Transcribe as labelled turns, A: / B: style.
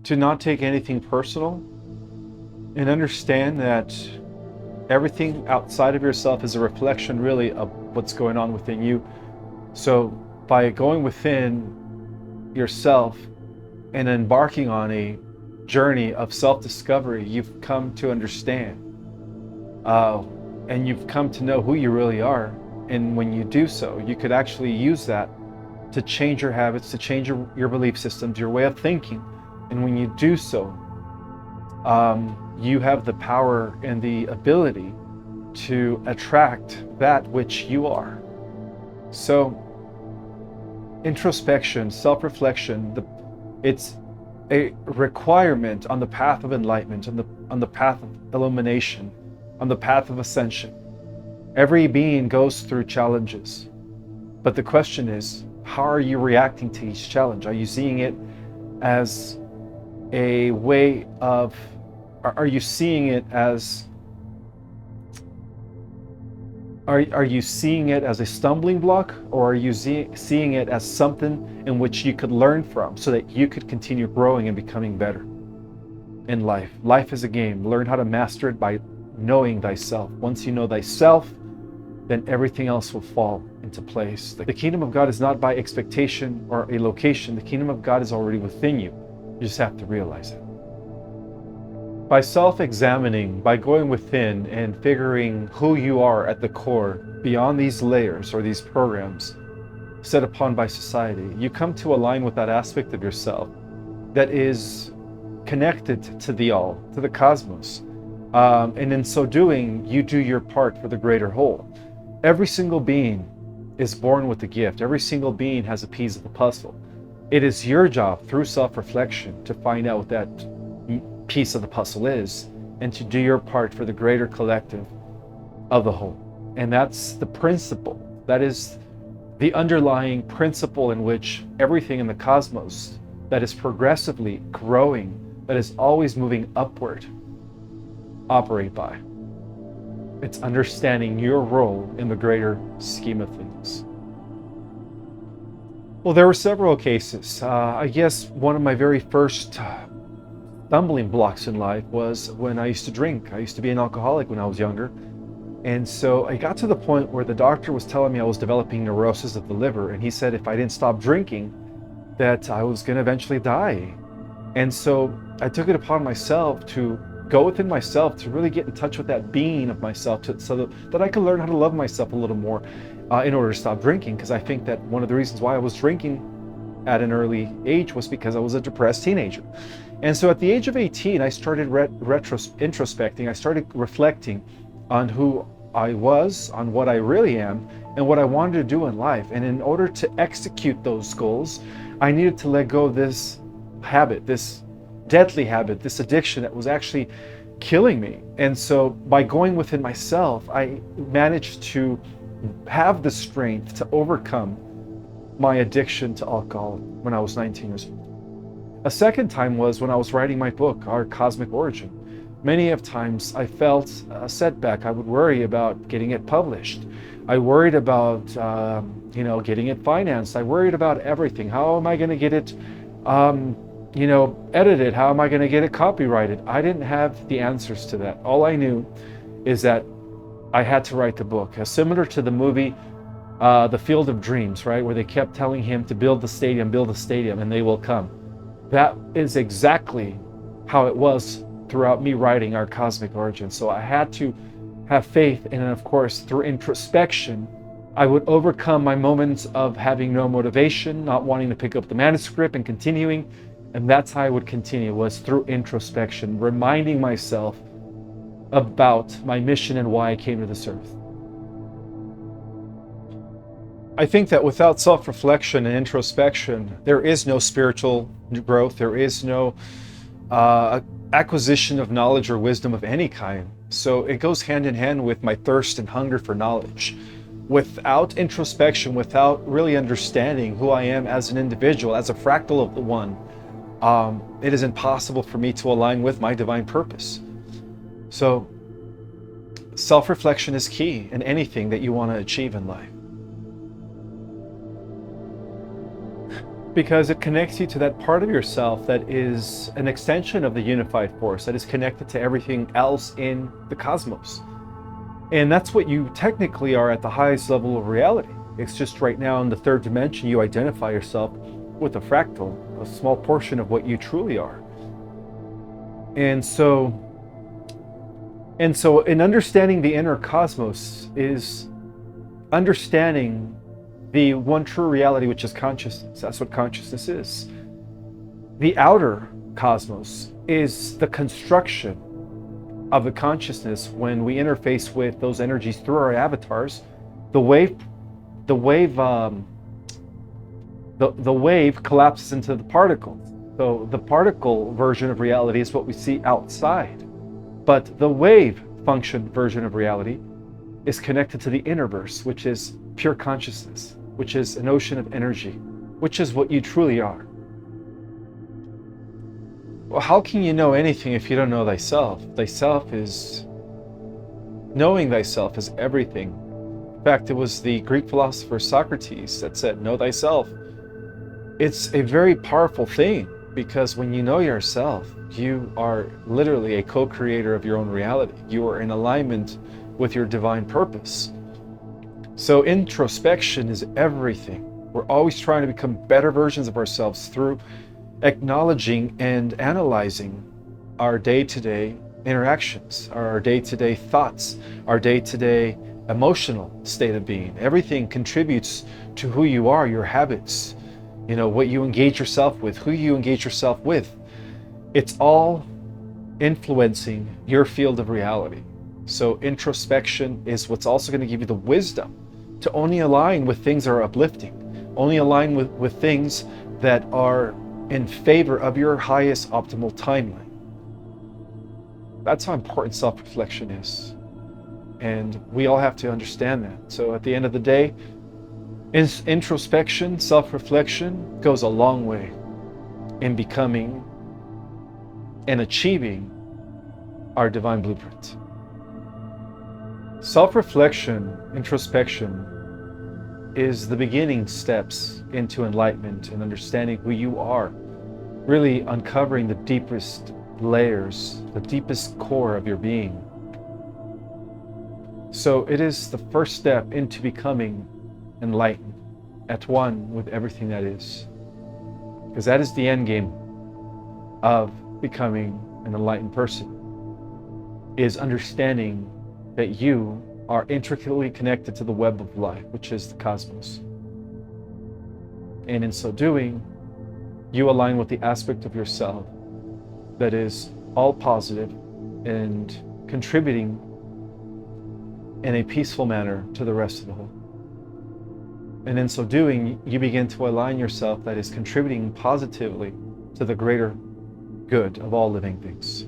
A: to not take anything personal and understand that everything outside of yourself is a reflection really of what's going on within you. So by going within yourself and embarking on a journey of self-discovery, you've come to understand and you've come to know who you really are. And when you do so, you could actually use that to change your habits, to change your belief systems, your way of thinking. And when you do so, you have the power and the ability to attract that which you are. So introspection, self-reflection, it's a requirement on the path of enlightenment, on the path of illumination, on the path of ascension. Every being goes through challenges, but the question is, how are you reacting to each challenge? Are you seeing it as a way of, are you seeing it as, are you seeing it as a stumbling block, or are you seeing it as something in which you could learn from so that you could continue growing and becoming better in life? Life is a game. Learn how to master it by knowing thyself. Once you know thyself, then everything else will fall into place. The kingdom of God is not by expectation or a location. The kingdom of God is already within you. You just have to realize it. By self-examining, by going within and figuring who you are at the core, beyond these layers or these programs set upon by society, you come to align with that aspect of yourself that is connected to the all, to the cosmos. And in so doing, you do your part for the greater whole. Every single being is born with a gift. Every single being has a piece of the puzzle. It is your job through self-reflection to find out what that piece of the puzzle is and to do your part for the greater collective of the whole. And that's the principle. That is the underlying principle in which everything in the cosmos that is progressively growing, that is always moving upward, operate by. It's understanding your role in the greater scheme of things. Well, there were several cases. I guess one of my very first stumbling blocks in life was when I used to drink. I used to be an alcoholic when I was younger. And so I got to the point where the doctor was telling me I was developing neurosis of the liver. And he said if I didn't stop drinking, that I was going to eventually die. And so I took it upon myself to go within myself, to really get in touch with that being of myself, so that I could learn how to love myself a little more in order to stop drinking. Because I think that one of the reasons why I was drinking at an early age was because I was a depressed teenager. And so at the age of 18, I started introspecting. I started reflecting on who I was, on what I really am, and what I wanted to do in life. And in order to execute those goals, I needed to let go of this habit, this deadly habit, this addiction that was actually killing me. And so by going within myself, I managed to have the strength to overcome my addiction to alcohol when I was 19 years old. A second time was when I was writing my book, Our Cosmic Origin. Many of times I felt a setback. I would worry about getting it published. I worried about getting it financed. I worried about everything. How am I going to get it edited? How am I going to get it copyrighted? I didn't have the answers to that. All I knew is that I had to write the book. Similar to the movie, The Field of Dreams, right? Where they kept telling him to build the stadium, and they will come. That is exactly how it was throughout me writing Our Cosmic Origin. So I had to have faith, and then of course, through introspection, I would overcome my moments of having no motivation, not wanting to pick up the manuscript and continuing. And that's how I would continue, was through introspection, reminding myself about my mission and why I came to this earth. I think that without self-reflection and introspection, there is no spiritual growth. There is no acquisition of knowledge or wisdom of any kind. So it goes hand in hand with my thirst and hunger for knowledge. Without introspection, without really understanding who I am as an individual, as a fractal of the one, it is impossible for me to align with my divine purpose. So self-reflection is key in anything that you want to achieve in life. Because it connects you to that part of yourself that is an extension of the unified force, that is connected to everything else in the cosmos. And that's what you technically are at the highest level of reality. It's just right now in the third dimension, you identify yourself with a fractal, a small portion of what you truly are. And so in understanding the inner cosmos is understanding the one true reality, which is consciousness. That's what consciousness is. The outer cosmos is the construction of the consciousness when we interface with those energies through our avatars. The wave collapses into the particles. So the particle version of reality is what we see outside, but the wave function version of reality is connected to the innerverse, which is pure consciousness, which is an ocean of energy, which is what you truly are. Well, how can you know anything if you don't know thyself? Knowing thyself is everything. In fact, it was the Greek philosopher Socrates that said, know thyself. It's a very powerful thing, because when you know yourself, you are literally a co-creator of your own reality. You are in alignment with your divine purpose. So introspection is everything. We're always trying to become better versions of ourselves through acknowledging and analyzing our day-to-day interactions, our day-to-day thoughts, our day-to-day emotional state of being. Everything contributes to who you are, your habits, what you engage yourself with, who you engage yourself with. It's all influencing your field of reality. So introspection is what's also going to give you the wisdom to only align with things that are uplifting, only align with things that are in favor of your highest optimal timeline. That's how important self-reflection is. And we all have to understand that. So at the end of the day, introspection, self-reflection goes a long way in becoming and achieving our divine blueprint. Self-reflection, introspection, is the beginning steps into enlightenment and understanding who you are, really uncovering the deepest layers, the deepest core of your being. So it is the first step into becoming enlightened, at one with everything that is. Because that is the end game of becoming an enlightened person, is understanding that you are intricately connected to the web of life, which is the cosmos. And in so doing, you align with the aspect of yourself that is all positive and contributing in a peaceful manner to the rest of the whole. And in so doing, you begin to align yourself that is contributing positively to the greater good of all living things.